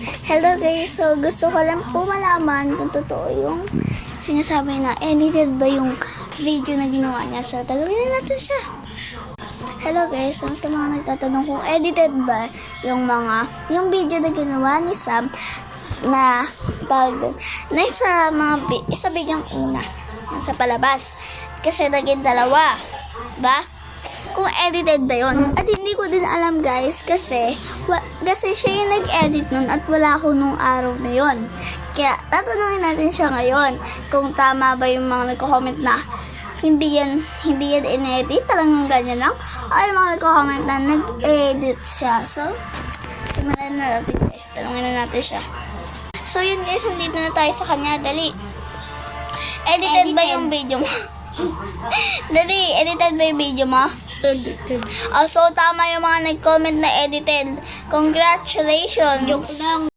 Hello guys, so gusto ko lang po malaman kung totoo yung sinasabi na edited ba yung video na ginawa niya. So tanungin natin siya. Hello guys, so sa mga nagtatanong kung edited ba yung video na ginawa ni Sam na na isa bigyang una sa palabas kasi naging dalawa, ba? Kung edited ba yun. At hindi ko din alam guys kasi siya yung nag-edit nun at wala ako nung araw na yun. Kaya tatanungin natin siya ngayon kung tama ba yung mga nagko-comment na hindi yan in-edit, talagang ganyan lang. Ay, mga nagko-comment na nag-edit siya. So, simulan na natin guys. Tanungin na natin siya. So, yun guys, nandito na tayo sa kanya. Dali. Edited ba yung video mo? Dali, edited ba yung video mo? Edited. So, tama yung mga nag-comment na edited. Congratulations! Joke lang.